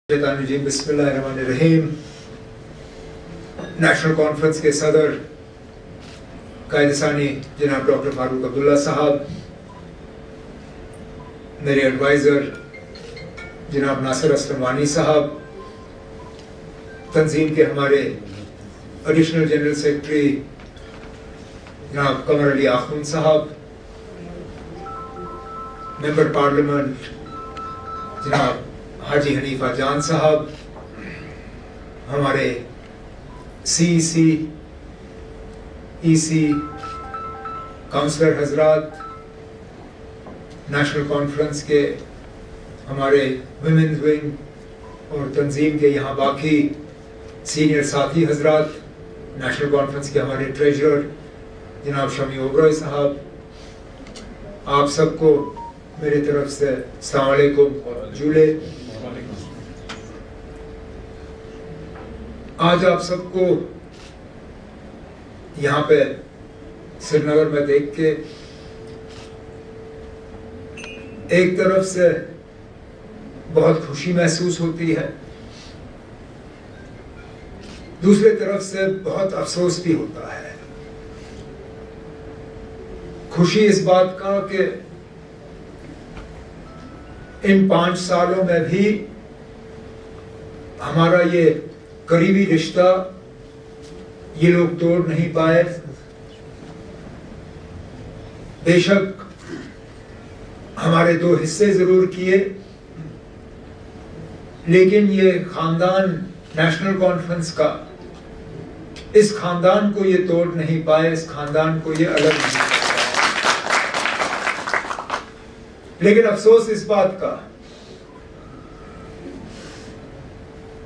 बिस्मिल्लाहिर्रहमानिर्रहीम। National conference के सदर कायदसानी जनाब डॉक्टर फारूक अब्दुल्ला साहब, मेरे एडवाइज़र जनाब नासिर असलम वानी साहब, तंजीम के हमारे एडिशनल जनरल सेक्रेटरी जनाब कमर अली आखुन साहब, मेंबर पार्लियामेंट जनाब हाजी हनीफा जान साहब, हमारे CEC, EC, काउंसलर हजरात, नेशनल कॉन्फ्रेंस के हमारे वुमेन्स विंग और तंजीम के यहाँ बाकी सीनियर साथी हजरात, नेशनल कॉन्फ्रेंस के हमारे ट्रेजरर जनाब शमी ओबरॉय साहब, आप सबको मेरी तरफ से अस्सलाम वालेकुम जूले। आज आप सबको यहाँ पे श्रीनगर में देख के एक तरफ से बहुत खुशी महसूस होती है, दूसरी तरफ से बहुत अफसोस भी होता है। खुशी इस बात का कि इन 5 सालों में भी हमारा ये करीबी रिश्ता ये लोग तोड़ नहीं पाए। बेशक हमारे 2 हिस्से जरूर किए, लेकिन ये खानदान नेशनल कॉन्फ्रेंस का, इस खानदान को ये तोड़ नहीं पाए, इस खानदान को ये अलग नहीं पाए। लेकिन अफसोस इस बात का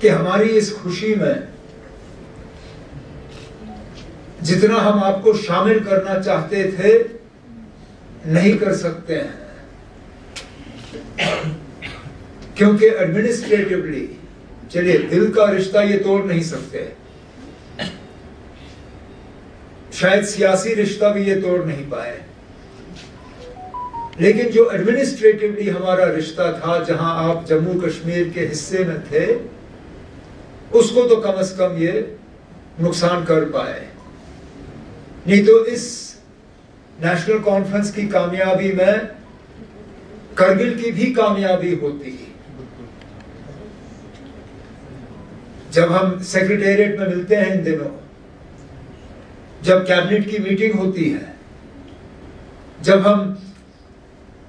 कि हमारी इस खुशी में जितना हम आपको शामिल करना चाहते थे नहीं कर सकते हैं, क्योंकि एडमिनिस्ट्रेटिवली, चलिए दिल का रिश्ता ये तोड़ नहीं सकते, शायद सियासी रिश्ता भी ये तोड़ नहीं पाए, लेकिन जो एडमिनिस्ट्रेटिवली हमारा रिश्ता था, जहां आप जम्मू कश्मीर के हिस्से में थे, उसको तो कम से कम ये नुकसान कर पाए। नहीं तो इस नेशनल कॉन्फ्रेंस की कामयाबी में करगिल की भी कामयाबी होती। जब हम सेक्रेटेरिएट में मिलते हैं इन दिनों, जब कैबिनेट की मीटिंग होती है, जब हम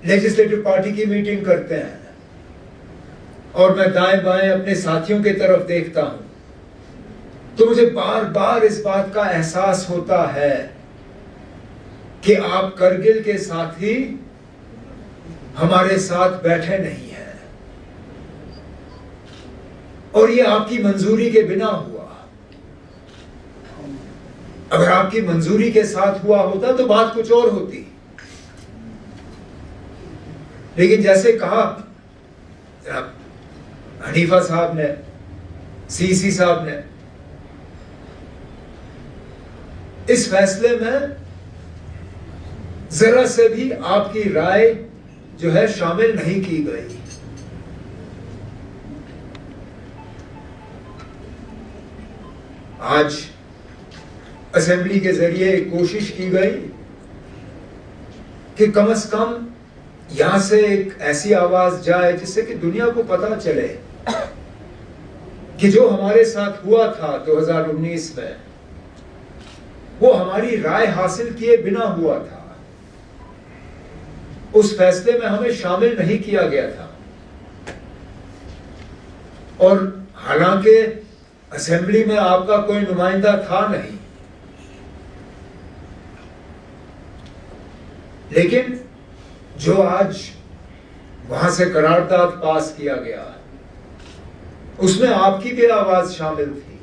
लेजिस्लेटिव पार्टी की मीटिंग करते हैं और मैं दाएं बाएं अपने साथियों की तरफ देखता हूं, तो मुझे बार बार इस बात का एहसास होता है कि आप करगिल के साथ ही हमारे साथ बैठे नहीं हैं, और ये आपकी मंजूरी के बिना हुआ। अगर आपकी मंजूरी के साथ हुआ होता तो बात कुछ और होती, लेकिन जैसे कहा हनीफा साहब ने, CEC साहब ने, इस फैसले में जरा से भी आपकी राय जो है शामिल नहीं की गई। आज असेंबली के जरिए कोशिश की गई कि कम से कम यहां से एक ऐसी आवाज जाए जिससे कि दुनिया को पता चले कि जो हमारे साथ हुआ था 2019 में, वो हमारी राय हासिल किए बिना हुआ था। उस फैसले में हमें शामिल नहीं किया गया था, और हालांकि असेंबली में आपका कोई नुमाइंदा था नहीं, लेकिन जो आज वहां से करारदाद पास किया गया, उसमें आपकी भी आवाज शामिल थी।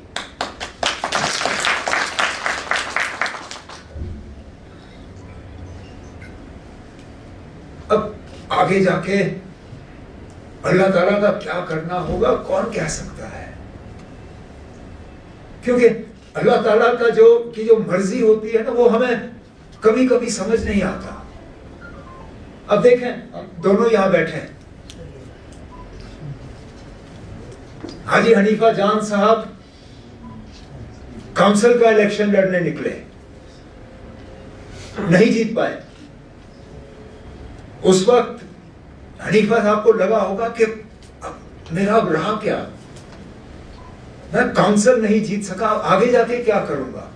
अब आगे जाके अल्लाह ताला का क्या करना होगा कौन कह सकता है, क्योंकि अल्लाह ताला का जो मर्जी होती है ना, वो हमें कभी कभी समझ नहीं आता। अब देखें, दोनों यहां बैठे हैं, हाजी हनीफा जान साहब काउंसिल का इलेक्शन लड़ने निकले, नहीं जीत पाए। उस वक्त हनीफा साहब को लगा होगा कि मेरा अब रहा क्या, मैं काउंसिल नहीं जीत सका, आगे जाके क्या करूंगा।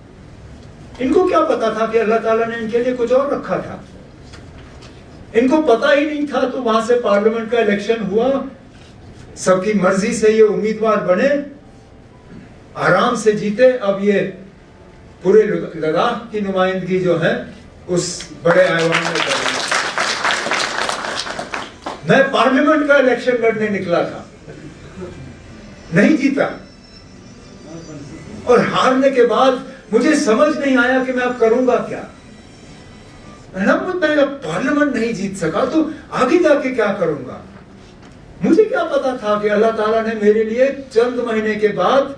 इनको क्या पता था कि अल्लाह ताला ने इनके लिए कुछ और रखा था। इनको पता ही नहीं था। तो वहां से पार्लियामेंट का इलेक्शन हुआ, सबकी मर्जी से ये उम्मीदवार बने, आराम से जीते। अब ये पूरे लद्दाख की नुमाइंदगी जो है उस बड़े ऐवान में करेंगे। मैं पार्लियामेंट का इलेक्शन लड़ने निकला था, नहीं जीता, और हारने के बाद मुझे समझ नहीं आया कि मैं अब करूंगा क्या। मैं पार्लियामेंट नहीं जीत सका तो आगे जाके क्या करूंगा। मुझे क्या पता था कि अल्लाह ताला ने मेरे लिए चंद महीने के बाद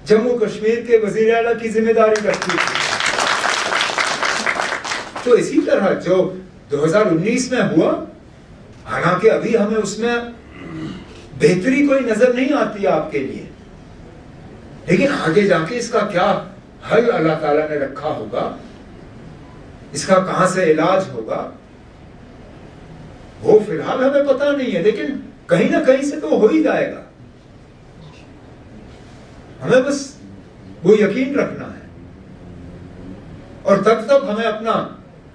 जम्मू कश्मीर के वजीर आला की जिम्मेदारी रखी थी। तो इसी तरह जो 2019 में हुआ, हालांकि अभी हमें उसमें बेहतरी कोई नजर नहीं आती आपके लिए, लेकिन आगे जाके इसका क्या हल अल्लाह ताला ने रखा होगा, इसका कहां से इलाज होगा, वो फिलहाल हमें पता नहीं है, लेकिन कहीं ना कहीं से तो हो ही जाएगा। हमें बस वो यकीन रखना है, और तब तक हमें अपना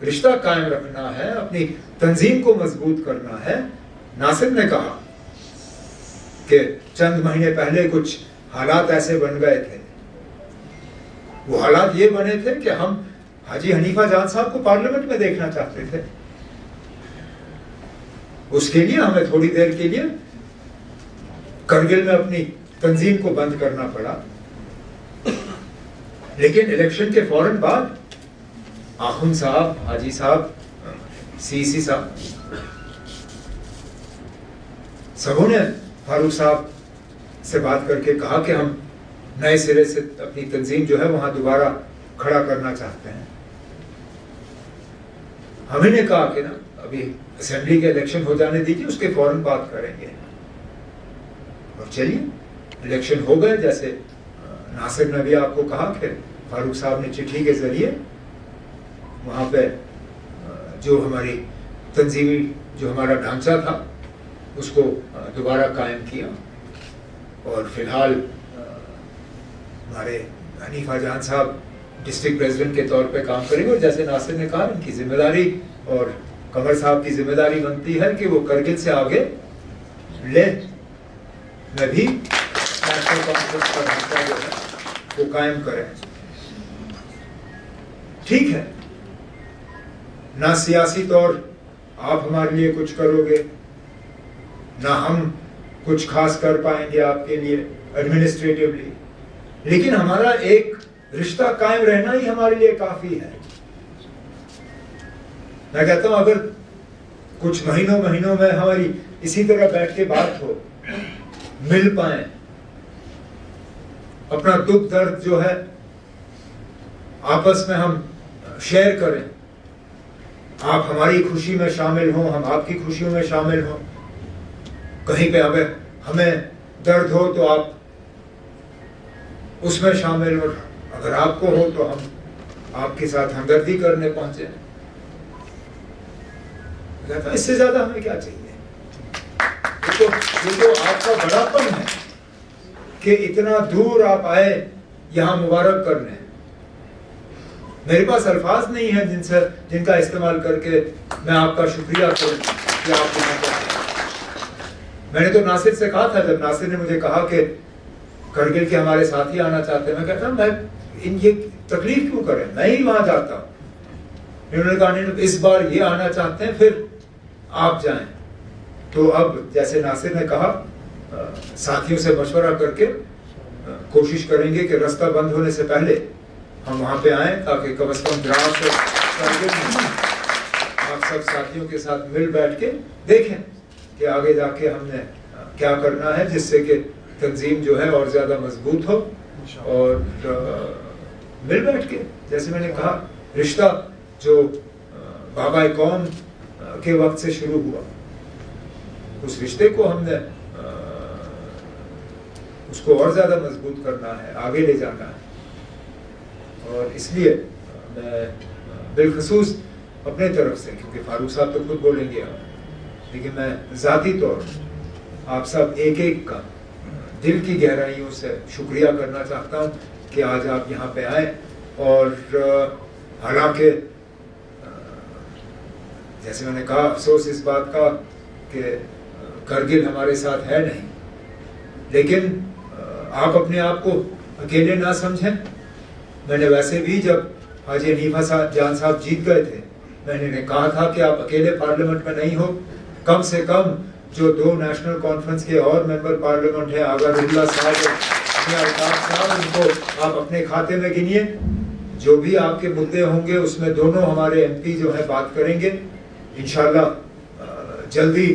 रिश्ता कायम रखना है, अपनी तंजीम को मजबूत करना है। नासिर ने कहा कि चंद महीने पहले कुछ हालात ऐसे बन गए थे। वो हालात ये बने थे कि हम हाजी हनीफा जान साहब को पार्लियामेंट में देखना चाहते थे। उसके लिए हमें थोड़ी देर के लिए करगिल में अपनी तंजीम को बंद करना पड़ा, लेकिन इलेक्शन के फौरन बाद आखुन साहब, हाजी साहब, सीसी साहब, सबों ने फारूक साहब से बात करके कहा कि हम नए सिरे से अपनी तंजीम जो है वहां दोबारा खड़ा करना चाहते हैं। हमने कहा कि ना अभी असेंबली के इलेक्शन हो जाने दीजिए, उसके फौरन बात करेंगे। और चलिए इलेक्शन हो गए। जैसे नासिर ने भी आपको कहा कि फारूक साहब ने चिट्ठी के जरिए वहां पे जो हमारी तंजीमी जो हमारा ढांचा था उसको दोबारा कायम किया, और फिलहाल हमारे हनीफा जान साहब डिस्ट्रिक्ट प्रेसिडेंट के तौर पे काम करेंगे। और जैसे नासिर ने कहा, इनकी जिम्मेदारी और कमर साहब की जिम्मेदारी बनती है कि वो करगिल से आगे लेह में भी नेशनल कॉन्फ्रेंस का ढांचा जो है वो कायम करें। ठीक है, ना सियासी तौर आप हमारे लिए कुछ करोगे, ना हम कुछ खास कर पाएंगे आपके लिए एडमिनिस्ट्रेटिवली, लेकिन हमारा एक रिश्ता कायम रहना ही हमारे लिए काफी है। मैं कहता हूं अगर कुछ महीनों में हमारी इसी तरह बैठ के बात हो, मिल पाए, अपना दुख दर्द जो है आपस में हम शेयर करें, आप हमारी खुशी में शामिल हो, हम आपकी खुशियों में शामिल हो, कहीं पे हमें दर्द हो तो आप उसमें शामिल हो, अगर आपको हो तो हम आपके साथ हमदर्दी करने पहुंचे। तो इससे ज्यादा हमें क्या चाहिए। ये तो आपका बड़ापन है कि इतना दूर आप आए यहां मुबारक करने। मेरे पास अल्फाज नहीं है जिनका इस्तेमाल करके मैं आपका शुक्रिया करूं कि आप यहाँ पर आए। मैंने तो नासिर से कहा था, जब नासिर ने मुझे कहा कि करगिल के हमारे साथी आना चाहते हैं, मैं कहता मैं ये तकलीफ क्यों करें, मैं ही वहां जाता हूं। उन्होंने कहा नहीं, इस बार ये आना चाहते हैं, फिर आप जाएं। तो अब जैसे नासिर ने कहा, साथियों से मशवरा करके कोशिश करेंगे कि रास्ता बंद होने से पहले हम वहां पे आए, ताकि कम से कम ग्राम से आप सब साथियों के साथ मिल बैठ के देखें कि आगे जाके हमने क्या करना है, जिससे कि तंजीम जो है और ज्यादा मजबूत हो। और मिल बैठ के, जैसे मैंने कहा, रिश्ता जो बाबा कौम के वक्त से शुरू हुआ, उस रिश्ते को हमने उसको और ज़्यादा मजबूत करना है, आगे ले जाना है। और इसलिए मैं बिलखसूस अपने तरफ से, क्योंकि फारूक साहब तो खुद बोलेंगे, लेकिन मैं ज़ाती तौर आप सब एक एक का दिल की गहराइयों से शुक्रिया करना चाहता हूँ कि आज आप यहाँ पे आए। और हालांकि जैसे मैंने कहा, अफसोस इस बात का कि करगिल हमारे साथ है नहीं, लेकिन आप अपने आप को अकेले ना समझें। मैंने वैसे भी जब हाजी हनीफा जान साहब जीत गए थे, मैंने कहा था कि आप अकेले पार्लियामेंट में नहीं हो, कम से कम जो 2 नेशनल कॉन्फ्रेंस के और मेंबर पार्लियामेंट है, आगा रुल्ला साहब और अल्ताफ साहब, उनको आप अपने खाते में गिनिए। जो भी आपके मुद्दे होंगे उसमें दोनों हमारे एमपी जो है बात करेंगे। इंशाल्लाह जल्दी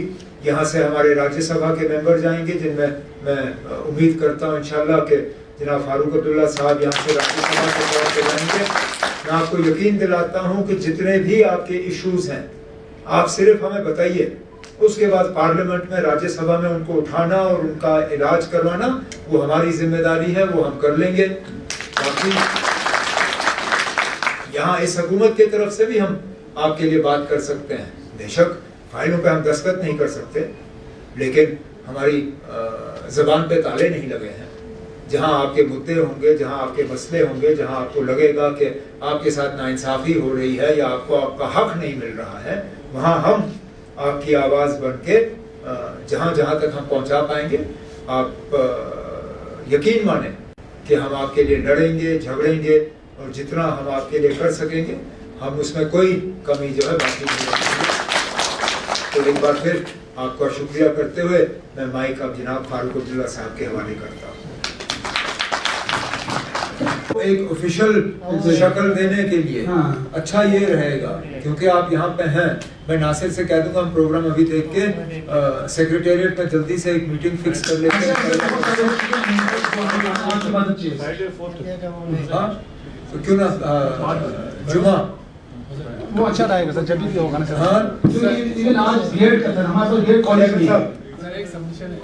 यहाँ से हमारे राज्यसभा के मेंबर जाएंगे, जिनमें मैं उम्मीद करता हूँ इंशाल्लाह कि जनाब फारूक अब्दुल्ला साहब यहाँ से राज्यसभा के तौर पर जाएंगे। मैं आपको यकीन दिलाता हूँ कि जितने भी आपके इश्यूज हैं, आप सिर्फ हमें बताइए, उसके बाद पार्लियामेंट में, राज्यसभा में उनको उठाना और उनका इलाज करवाना वो हमारी जिम्मेदारी है, वो हम कर लेंगे। बाकी यहाँ इस हुकूमत की तरफ से भी हम आपके लिए बात कर सकते हैं। बेशक फाइलों पे हम दस्तखत नहीं कर सकते, लेकिन हमारी जबान पे ताले नहीं लगे हैं। जहाँ आपके मुद्दे होंगे, जहाँ आपके मसले होंगे, जहाँ आपको लगेगा कि आपके साथ नाइंसाफ़ी हो रही है या आपको आपका हक नहीं मिल रहा है, वहाँ हम आपकी आवाज़ बन के जहाँ जहाँ तक हम पहुँचा पाएंगे, आप यकीन माने कि हम आपके लिए लड़ेंगे, झगड़ेंगे, और जितना हम आपके लिए कर सकेंगे हम उसमें कोई कमी जो है बाकी नहीं रखेंगे। तो एक बार फिर आपका शुक्रिया करते हुए मैं माइक अब जनाब फारूक अब्दुल्ला साहब के हवाले करता हूँ। एक ऑफिशियल शक्ल देने के लिए अच्छा ये रहेगा, क्योंकि आप यहाँ पे हैं, मैं नासिर से कह दूंगा हम प्रोग्राम अभी देख के सेक्रेटेरिएट में जल्दी से एक मीटिंग फिक्स कर लेते हैं। तो क्यों ना जुमा वो अच्छा रहेगा सर, जब भी होगा ना सर। हाँ, इवन आज बीएड का सर, हमारे पास बीएड कॉलेज भी है। सर एक सबमिशन है।